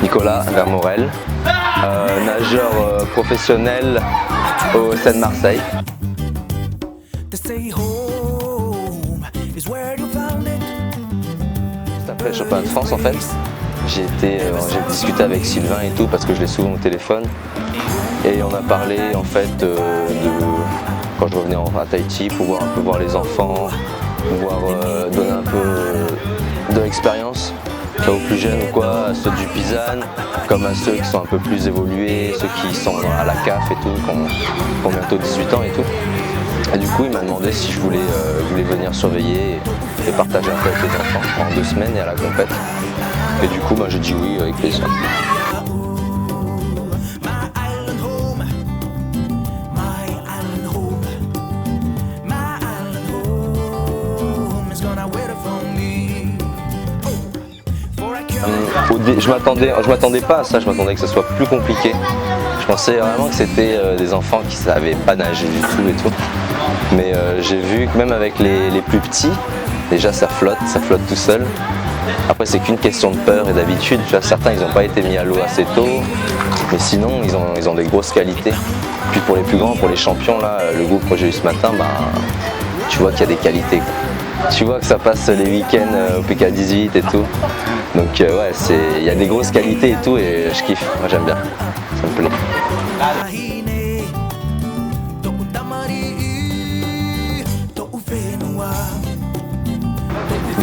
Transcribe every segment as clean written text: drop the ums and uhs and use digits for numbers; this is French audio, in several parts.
Nicolas Vermorel, nageur professionnel au Stade de Marseille. Après le championnat de France, en fait, j'ai discuté avec Sylvain et tout parce que je l'ai souvent au téléphone et on a parlé en fait de quand je revenais à Tahiti pour voir un peu voir les enfants, pouvoir donner un peu de l'expérience aux plus jeunes ou quoi, à ceux du Pisan, comme à ceux qui sont un peu plus évolués, ceux qui sont à la CAF et tout, qui ont bientôt 18 ans et tout. Et du coup, il m'a demandé si je voulais venir surveiller et partager un peu avec les enfants pendant 2 semaines et à la compète. Et du coup, j'ai dit oui avec plaisir. Je m'attendais pas à ça, je m'attendais que ce soit plus compliqué. Je pensais vraiment que c'était des enfants qui savaient pas nager du tout et tout. Mais j'ai vu que même avec les plus petits, déjà ça flotte tout seul. Après c'est qu'une question de peur et d'habitude. Certains ils n'ont pas été mis à l'eau assez tôt, mais sinon ils ont des grosses qualités. Puis pour les plus grands, pour les champions, là, le groupe que j'ai eu ce matin, tu vois qu'il y a des qualités, quoi. Tu vois que ça passe les week-ends au PK18 et tout. Donc ouais, il y a des grosses qualités et tout et je kiffe, moi j'aime bien, ça me plaît.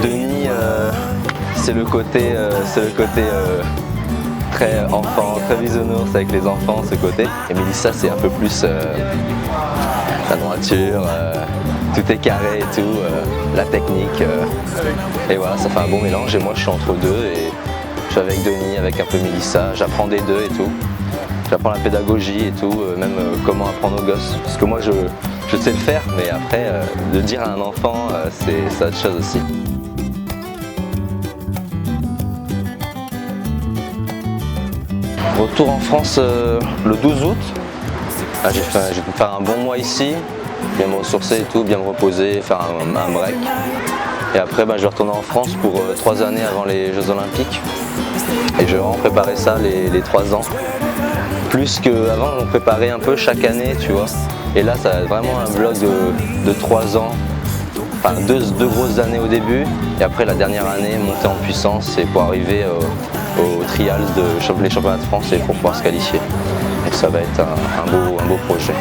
Denis, c'est le côté très enfant, très bisounours avec les enfants, ce côté. Et Mélissa, c'est un peu plus la droiture, tout est carré et tout, la technique. Et voilà, ça fait un bon mélange. Et moi, je suis entre deux et je suis avec Denis, avec un peu Mélissa. J'apprends des deux et tout. J'apprends la pédagogie et tout, même comment apprendre aux gosses. Parce que moi, je sais le faire, mais après, de dire à un enfant, c'est autre chose aussi. Retour en France le 12 août. J'ai pu faire un bon mois ici, bien me ressourcer et tout, bien me reposer, faire un break. Et après, je vais retourner en France pour 3 années avant les Jeux Olympiques. Et je vais vraiment préparer ça les 3 ans. Plus qu'avant, on préparait un peu chaque année, tu vois. Et là, ça va être vraiment un bloc de 3 ans. Enfin, deux grosses années au début. Et après, la dernière année, monter en puissance et pour arriver aux trials les championnats de France et pour pouvoir se qualifier. Et ça va être un beau projet.